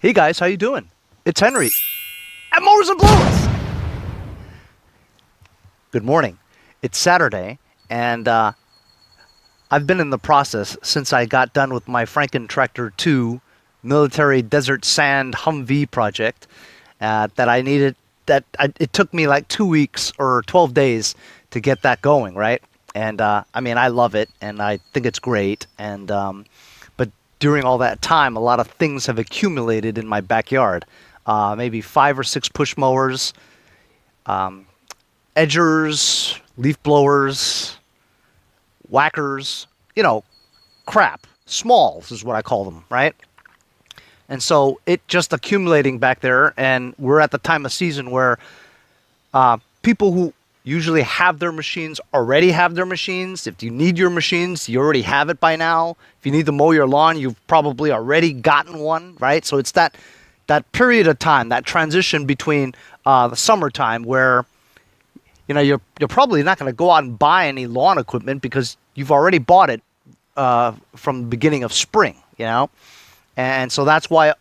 Hey guys, how you doing? It's Henry at Mowers and Blowers. Good morning. It's Saturday, and I've been in the process since I got done with my Franken Tractor 2 military desert sand Humvee project that I needed. It took me like 2 weeks or 12 days to get that going, right? And I mean, I love it, and I think it's great. And but during all that time, a lot of things have accumulated in my backyard. Maybe 5 or 6 push mowers, edgers, leaf blowers, whackers, crap. Smalls is what I call them, right? And so it just accumulating back there, and we're at the time of season where people who usually have their machines already have their machines. If you need your machines, you already have it by now. If you need to mow your lawn, you've probably already gotten one, right? So it's that period of time, that transition between the summertime where you're probably not going to go out and buy any lawn equipment because you've already bought it from the beginning of spring, and so that's why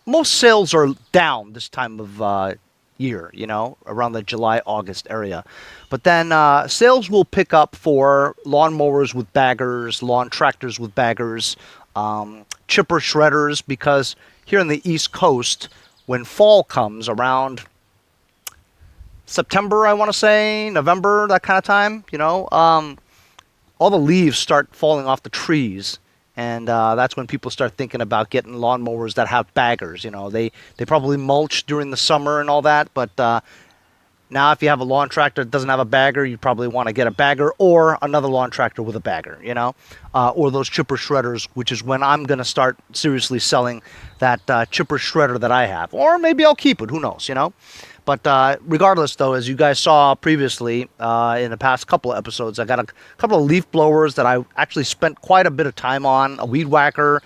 most sales are down this time of year, around the July, August area. But then sales will pick up for lawn mowers with baggers, lawn tractors with baggers, chipper shredders, because here on the East Coast, when fall comes around September, I want to say, November, that kind of time, all the leaves start falling off the trees. And that's when people start thinking about getting lawnmowers that have baggers. They probably mulch during the summer and all that, but now if you have a lawn tractor that doesn't have a bagger, you probably want to get a bagger or another lawn tractor with a bagger, or those chipper shredders, which is when I'm going to start seriously selling that chipper shredder that I have. Or maybe I'll keep it, who knows, But regardless, though, as you guys saw previously in the past couple of episodes, I got a couple of leaf blowers that I actually spent quite a bit of time on, a weed whacker,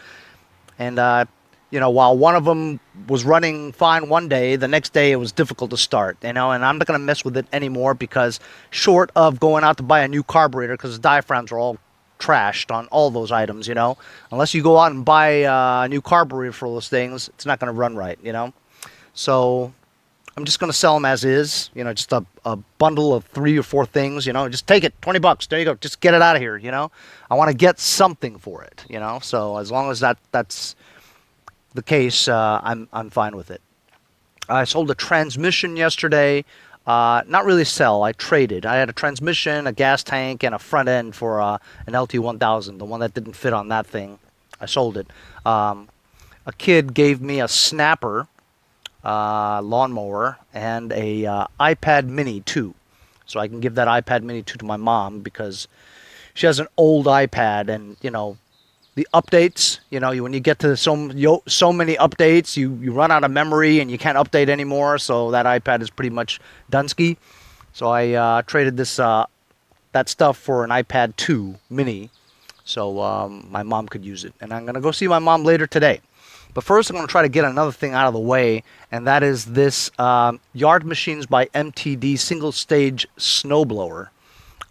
and while one of them was running fine one day, the next day it was difficult to start, and I'm not going to mess with it anymore because short of going out to buy a new carburetor, because the diaphragms are all trashed on all those items, unless you go out and buy a new carburetor for those things, it's not going to run right, So I'm just going to sell them as is, just a bundle of 3 or 4 things, just take it, $20, there you go, just get it out of here, I want to get something for it, so as long as that's the case, I'm fine with it. I sold a transmission yesterday, not really sell, I traded. I had a transmission, a gas tank, and a front end for an LT1000, the one that didn't fit on that thing. I sold it. A kid gave me a snapper lawnmower and a iPad Mini 2. So I can give that iPad Mini 2 to my mom because she has an old iPad, and the updates, when you get to so many updates, you run out of memory and you can't update anymore, so that iPad is pretty much Dunsky. So I traded that stuff for an iPad 2 Mini so my mom could use it. And I'm going to go see my mom later today. But first, I'm going to try to get another thing out of the way, and that is this Yardmachines by Mtd single-stage snowblower.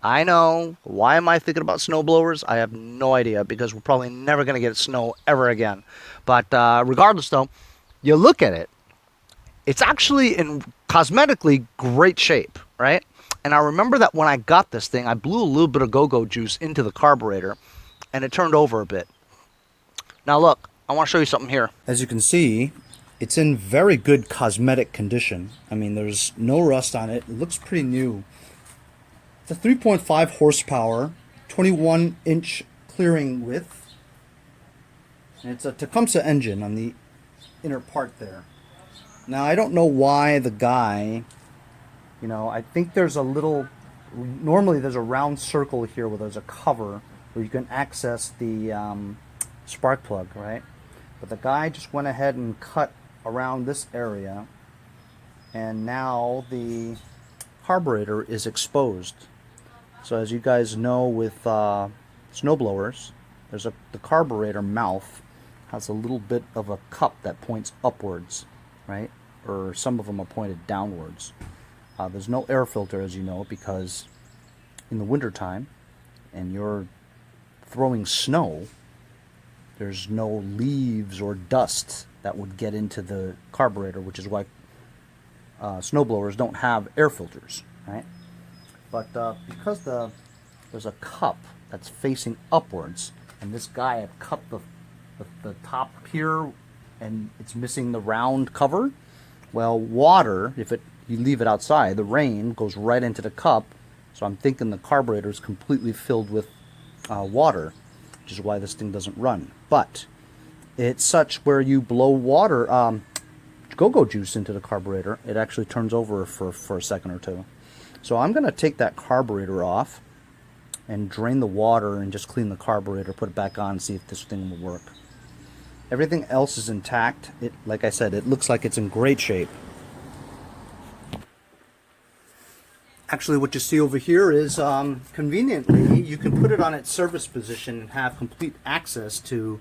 I know. Why am I thinking about snowblowers? I have no idea, because we're probably never going to get snow ever again. But regardless, though, you look at it, it's actually in cosmetically great shape, right? And I remember that when I got this thing, I blew a little bit of go-go juice into the carburetor, and it turned over a bit. Now look, I want to show you something here. As you can see, it's in very good cosmetic condition. I mean, there's no rust on it. It looks pretty new. It's a 3.5 horsepower, 21-inch clearing width. And it's a Tecumseh engine on the inner part there. Now, I don't know why the guy, I think there's a little, normally there's a round circle here where there's a cover where you can access the spark plug, right? But the guy just went ahead and cut around this area, and now the carburetor is exposed. So as you guys know, with snowblowers, there's the carburetor mouth has a little bit of a cup that points upwards, right? Or some of them are pointed downwards. There's no air filter, as you know, because in the wintertime and you're throwing snow, there's no leaves or dust that would get into the carburetor, which is why snowblowers don't have air filters, right? But because there's a cup that's facing upwards, and this guy had cut the top here, and it's missing the round cover. Well, water, if you leave it outside, the rain goes right into the cup. So I'm thinking the carburetor is completely filled with water, which is why this thing doesn't run. But it's such where you blow water, go-go juice into the carburetor, it actually turns over for a second or two. So I'm going to take that carburetor off and drain the water and just clean the carburetor, put it back on, and see if this thing will work. Everything else is intact. Like I said, it looks like it's in great shape. Actually, what you see over here is, conveniently, you can put it on its service position and have complete access to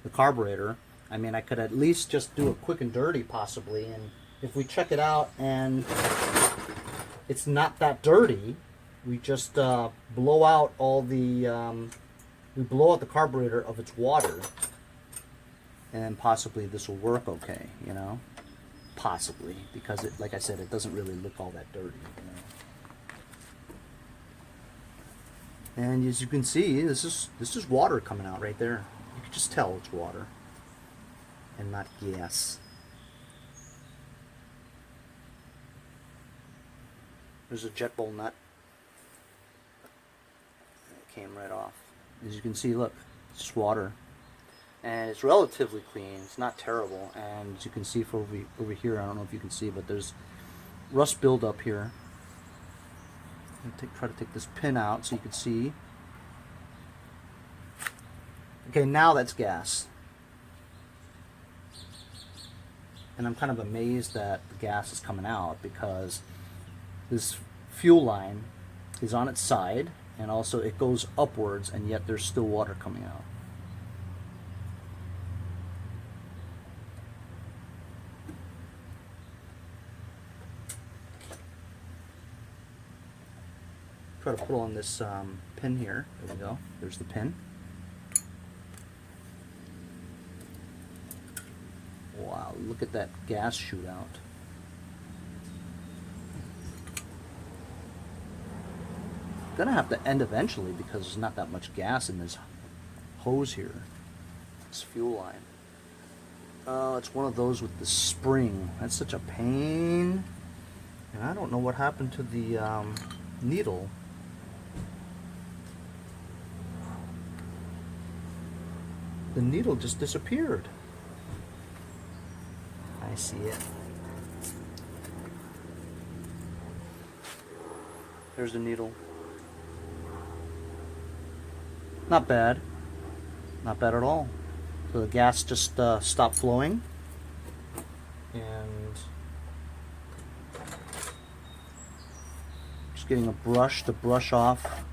the carburetor. I mean, I could at least just do it quick and dirty, possibly, and if we check it out and it's not that dirty, we just blow out all the, we blow out the carburetor of its water, and possibly this will work okay, you know? Possibly, because it, like I said, it doesn't really look all that dirty, you know? And as you can see, this is water coming out right there. You can just tell it's water and not gas. There's a jet bowl nut. It came right off. As you can see, look, it's just water. And it's relatively clean. It's not terrible. And as you can see for over here, I don't know if you can see, but there's rust buildup here. Try to take this pin out so you can see. Okay, now that's gas. And I'm kind of amazed that the gas is coming out, because this fuel line is on its side, and also it goes upwards, and yet there's still water coming out. Try to pull on this pin here. There we go. There's the pin. Wow, look at that gas shoot out. Gonna have to end eventually because there's not that much gas in this hose here. This fuel line. Oh, it's one of those with the spring. That's such a pain. And I don't know what happened to the needle. The needle just disappeared. I see it. There's the needle. Not bad. Not bad at all. So the gas just stopped flowing. And just getting a brush to brush off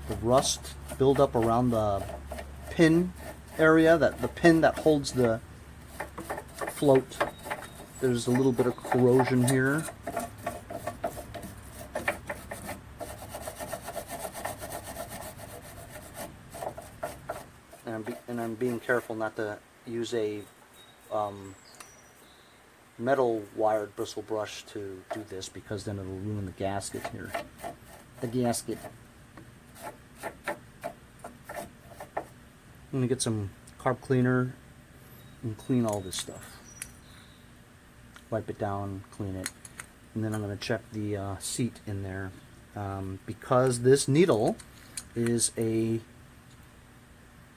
the rust build-up around the pin area, the pin that holds the float. There's a little bit of corrosion here. And I'm being careful not to use a metal wired bristle brush to do this, because then it'll ruin the gasket here. The gasket. I'm going to get some carb cleaner and clean all this stuff. Wipe it down, clean it, and then I'm going to check the seat in there, because this needle is a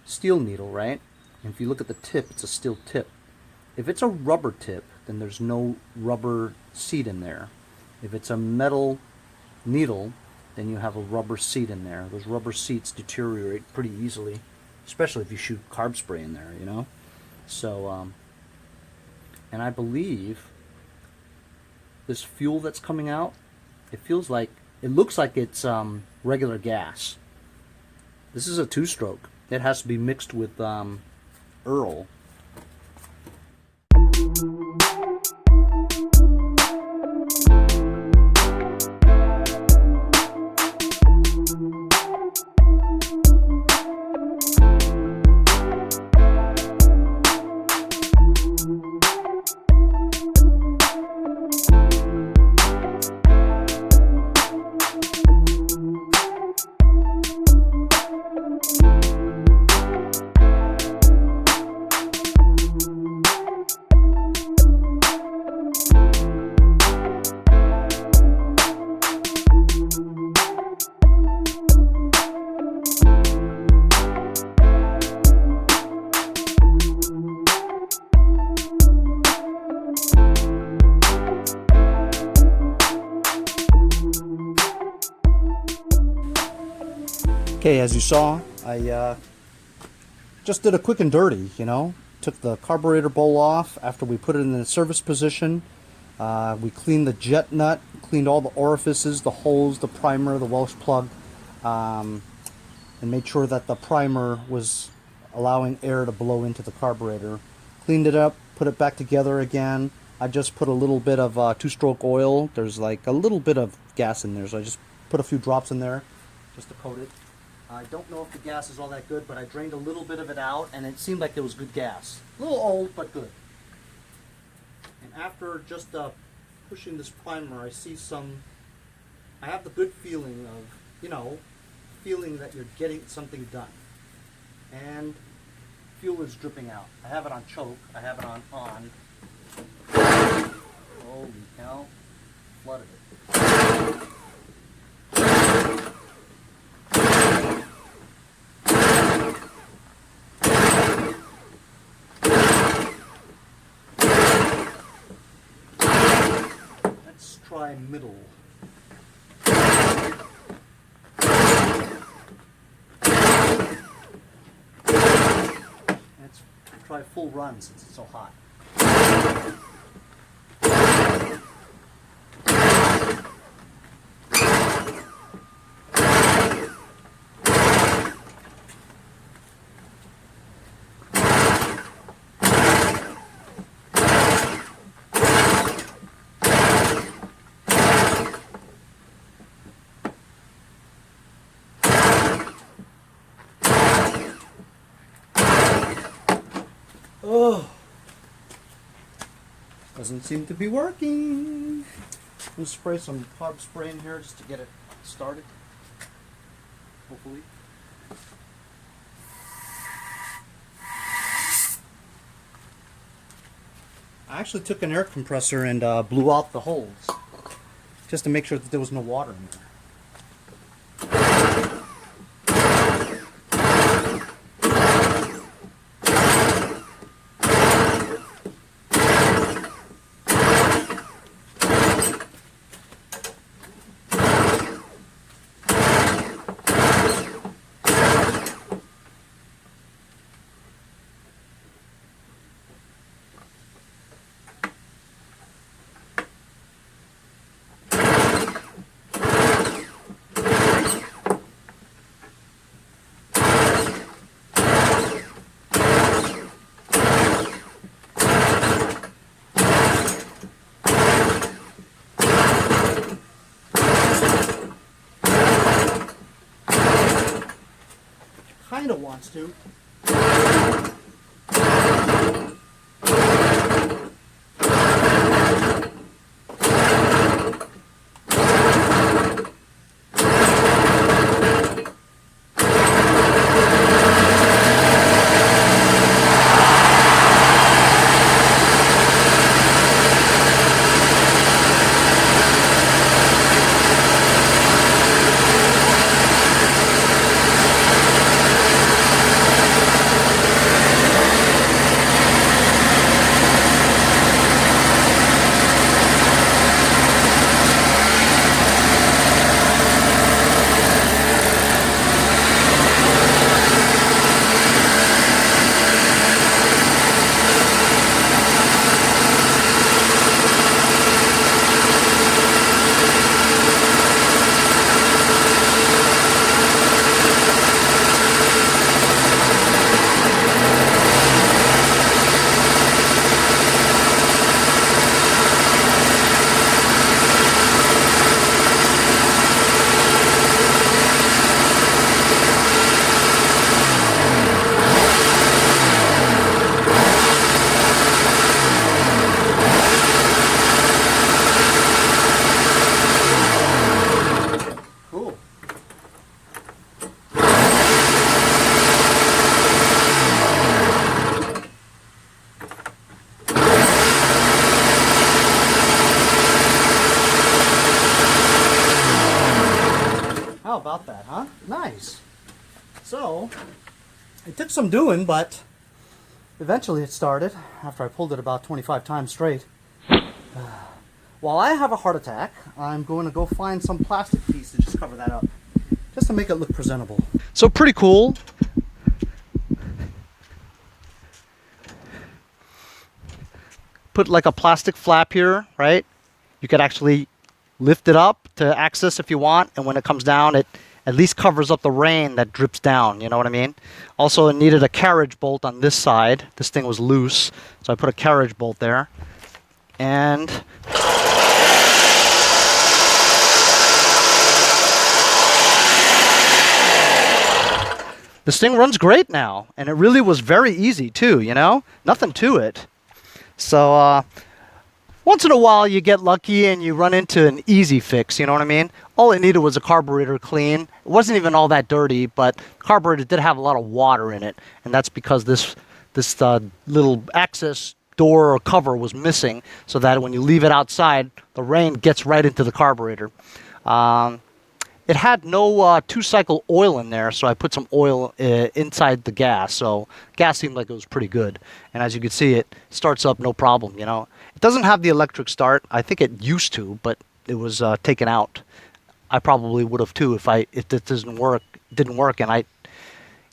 steel needle, right? And if you look at the tip, it's a steel tip. If it's a rubber tip, then there's no rubber seat in there. If it's a metal needle, then you have a rubber seat in there. Those rubber seats deteriorate pretty easily, especially if you shoot carb spray in there, you know? So, and I believe this fuel that's coming out, it looks like it's regular gas. This is a 2-stroke. It has to be mixed with Earl. Okay, as you saw, I just did a quick and dirty, you know. Took the carburetor bowl off after we put it in the service position. We cleaned the jet nut, cleaned all the orifices, the holes, the primer, the Welsh plug, and made sure that the primer was allowing air to blow into the carburetor. Cleaned it up, put it back together again. I just put a little bit of two-stroke oil. There's like a little bit of gas in there, so I just put a few drops in there just to coat it. I don't know if the gas is all that good, but I drained a little bit of it out, and it seemed like it was good gas. A little old, but good. And after just pushing this primer, I see I have the good feeling of, you know, feeling that you're getting something done. And fuel is dripping out. I have it on choke. I have it on on. Holy cow. Flooded it. Let's try middle. Let's try full run since it's so hot. Oh, doesn't seem to be working. We'll spray some Carb spray in here just to get it started, hopefully. I actually took an air compressor and blew out the holes just to make sure that there was no water in there. Kinda wants to. How about that, huh? Nice. So, it took some doing, but eventually it started after I pulled it about 25 times straight. While I have a heart attack, I'm going to go find some plastic piece to just cover that up. just to make it look presentable. So pretty cool. Put like a plastic flap here, right? You could actually lift it up to access if you want, and when it comes down, it at least covers up the rain that drips down, you know what I mean? Also, it needed a carriage bolt on this side. This thing was loose, so I put a carriage bolt there. And this thing runs great now, and it really was very easy too, you know? Nothing to it. So, once in a while you get lucky and you run into an easy fix, you know what I mean? All it needed was a carburetor clean. It wasn't even all that dirty, but the carburetor did have a lot of water in it, and that's because this little access door or cover was missing, so that when you leave it outside, the rain gets right into the carburetor. It had no two-cycle oil in there, so I put some oil inside the gas, so gas seemed like it was pretty good. And as you can see, it starts up no problem, you know. It doesn't have the electric start. I think it used to, but it was taken out. I probably would have too if it didn't work, and I,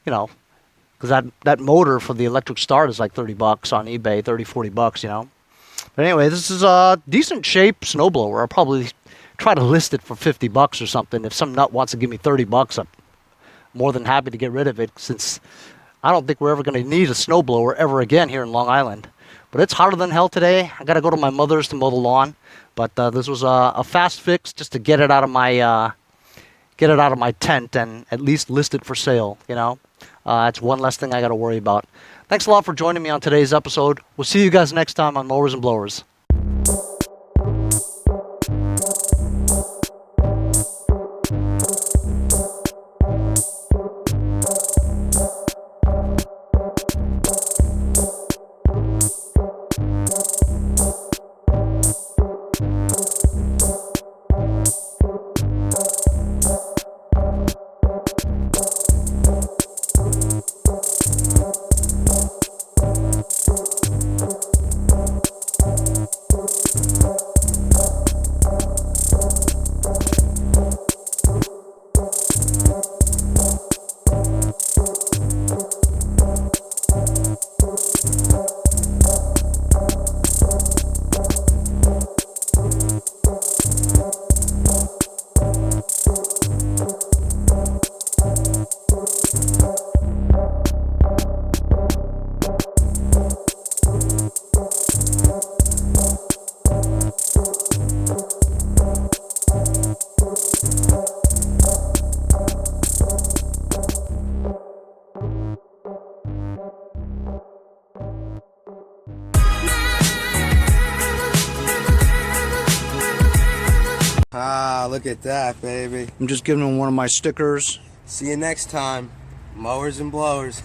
you know, because that motor for the electric start is like $30 on eBay, 30, 40 bucks, you know. But anyway, this is a decent shape snowblower. I'll probably try to list it for 50 bucks or something. If some nut wants to give me 30 bucks, I'm more than happy to get rid of it, since I don't think we're ever going to need a snowblower ever again here in Long Island. But it's hotter than hell today. I got to go to my mother's to mow the lawn. But this was a fast fix just to get it out of my tent and at least list it for sale, you know. It's one less thing I got to worry about. Thanks a lot for joining me on today's episode. We'll see you guys next time on Mowers and Blowers. Ah, look at that, baby. I'm just giving him one of my stickers. See you next time. Mowers and Blowers.